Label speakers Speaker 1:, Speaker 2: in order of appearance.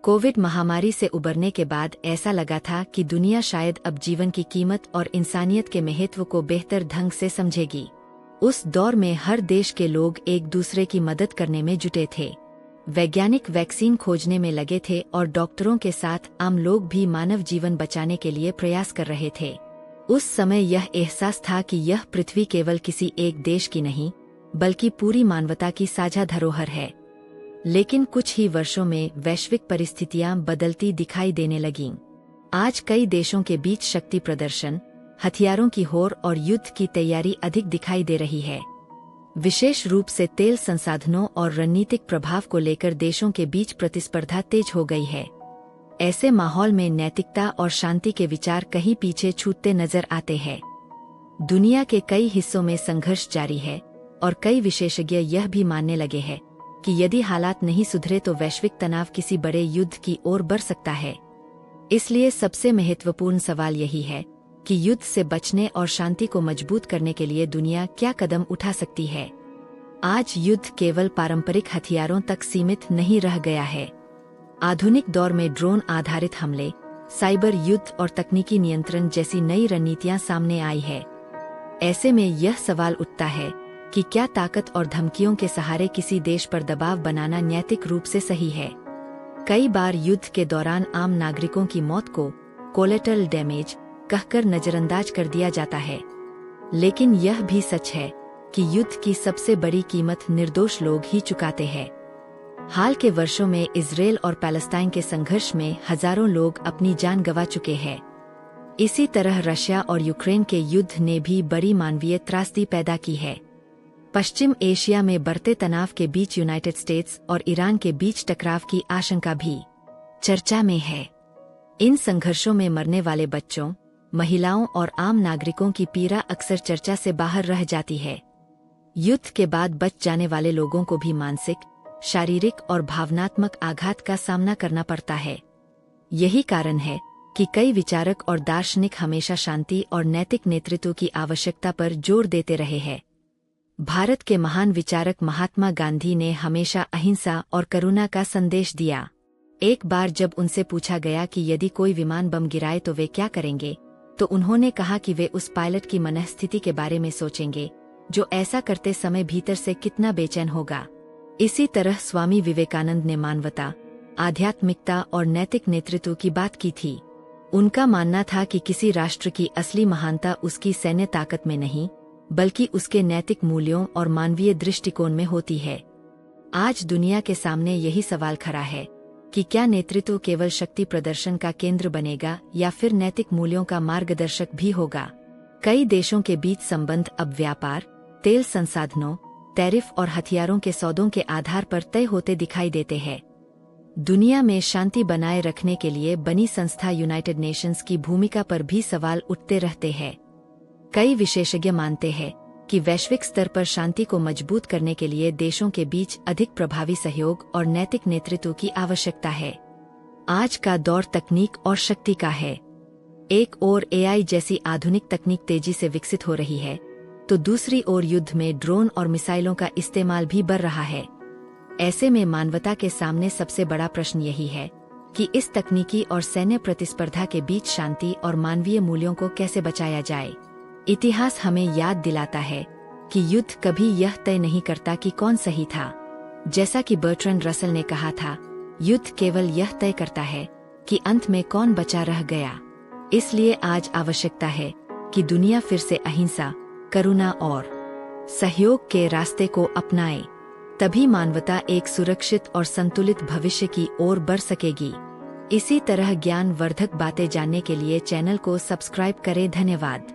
Speaker 1: Covid महामारी से उबरने के बाद ऐसा लगा था कि दुनिया शायद अब जीवन की कीमत और इंसानियत के महत्व को बेहतर ढंग से समझेगी। उस दौर में हर देश के लोग एक दूसरे की मदद करने में जुटे थे। वैज्ञानिक वैक्सीन खोजने में लगे थे और डॉक्टरों के साथ आम लोग भी मानव जीवन बचाने के लिए प्रयास कर रहे थे। उस समय यह एहसास था कि यह पृथ्वी केवल किसी एक देश की नहीं, बल्कि पूरी मानवता की साझा धरोहर है। लेकिन कुछ ही वर्षों में वैश्विक परिस्थितियां बदलती दिखाई देने लगीं। आज कई देशों के बीच शक्ति प्रदर्शन, हथियारों की होड़ और युद्ध की तैयारी अधिक दिखाई दे रही है। विशेष रूप से तेल संसाधनों और रणनीतिक प्रभाव को लेकर देशों के बीच प्रतिस्पर्धा तेज हो गई है। ऐसे माहौल में नैतिकता और शांति के विचार कहीं पीछे छूटते नजर आते हैं। दुनिया के कई हिस्सों में संघर्ष जारी है और कई विशेषज्ञ यह भी मानने लगे हैं कि यदि हालात नहीं सुधरे तो वैश्विक तनाव किसी बड़े युद्ध की ओर बढ़ सकता है। इसलिए सबसे महत्वपूर्ण सवाल यही है कि युद्ध से बचने और शांति को मजबूत करने के लिए दुनिया क्या कदम उठा सकती है। आज युद्ध केवल पारंपरिक हथियारों तक सीमित नहीं रह गया है। आधुनिक दौर में ड्रोन आधारित हमले, साइबर युद्ध और तकनीकी नियंत्रण जैसी नई रणनीतियां सामने आई है। ऐसे में यह सवाल उठता है कि क्या ताकत और धमकियों के सहारे किसी देश पर दबाव बनाना नैतिक रूप से सही है। कई बार युद्ध के दौरान आम नागरिकों की मौत को कोलेटरल डैमेज कहकर नजरअंदाज कर दिया जाता है। लेकिन यह भी सच है कि युद्ध की सबसे बड़ी कीमत निर्दोष लोग ही चुकाते हैं। हाल के वर्षों में इजरायल और पैलेस्टाइन के संघर्ष में हजारों लोग अपनी जान गंवा चुके हैं। इसी तरह रशिया और यूक्रेन के युद्ध ने भी बड़ी मानवीय त्रासदी पैदा की है। पश्चिम एशिया में बढ़ते तनाव के बीच यूनाइटेड स्टेट्स और ईरान के बीच टकराव की आशंका भी चर्चा में है। इन संघर्षों में मरने वाले बच्चों, महिलाओं और आम नागरिकों की पीड़ा अक्सर चर्चा से बाहर रह जाती है। युद्ध के बाद बच जाने वाले लोगों को भी मानसिक, शारीरिक और भावनात्मक आघात का सामना करना पड़ता है। यही कारण है कि कई विचारक और दार्शनिक हमेशा शांति और नैतिक नेतृत्व की आवश्यकता पर जोर देते रहे हैं। भारत के महान विचारक महात्मा गांधी ने हमेशा अहिंसा और करुणा का संदेश दिया। एक बार जब उनसे पूछा गया कि यदि कोई विमान बम गिराए तो वे क्या करेंगे, तो उन्होंने कहा कि वे उस पायलट की मनःस्थिति के बारे में सोचेंगे, जो ऐसा करते समय भीतर से कितना बेचैन होगा। इसी तरह स्वामी विवेकानंद ने मानवता, आध्यात्मिकता और नैतिक नेतृत्व की बात की थी। उनका मानना था कि किसी राष्ट्र की असली महानता उसकी सैन्य ताकत में नहीं, बल्कि उसके नैतिक मूल्यों और मानवीय दृष्टिकोण में होती है। आज दुनिया के सामने यही सवाल खड़ा है कि क्या नेतृत्व केवल शक्ति प्रदर्शन का केंद्र बनेगा या फिर नैतिक मूल्यों का मार्गदर्शक भी होगा। कई देशों के बीच संबंध अब व्यापार, तेल संसाधनों, टैरिफ और हथियारों के सौदों के आधार पर तय होते दिखाई देते हैं। दुनिया में शांति बनाए रखने के लिए बनी संस्था यूनाइटेड नेशंस की भूमिका पर भी सवाल उठते रहते हैं। कई विशेषज्ञ मानते हैं कि वैश्विक स्तर पर शांति को मजबूत करने के लिए देशों के बीच अधिक प्रभावी सहयोग और नैतिक नेतृत्व की आवश्यकता है। आज का दौर तकनीक और शक्ति का है। एक ओर एआई जैसी आधुनिक तकनीक तेजी से विकसित हो रही है, तो दूसरी ओर युद्ध में ड्रोन और मिसाइलों का इस्तेमाल भी बढ़ रहा है। ऐसे में मानवता के सामने सबसे बड़ा प्रश्न यही है कि इस तकनीकी और सैन्य प्रतिस्पर्धा के बीच शांति और मानवीय मूल्यों को कैसे बचाया जाए। इतिहास हमें याद दिलाता है कि युद्ध कभी यह तय नहीं करता कि कौन सही था। जैसा कि बर्ट्रैंड रसल ने कहा था, युद्ध केवल यह तय करता है कि अंत में कौन बचा रह गया। इसलिए आज आवश्यकता है कि दुनिया फिर से अहिंसा, करुणा और सहयोग के रास्ते को अपनाए। तभी मानवता एक सुरक्षित और संतुलित भविष्य की ओर बढ़ सकेगी। इसी तरह ज्ञान वर्धक बातें जानने के लिए चैनल को सब्सक्राइब करें। धन्यवाद।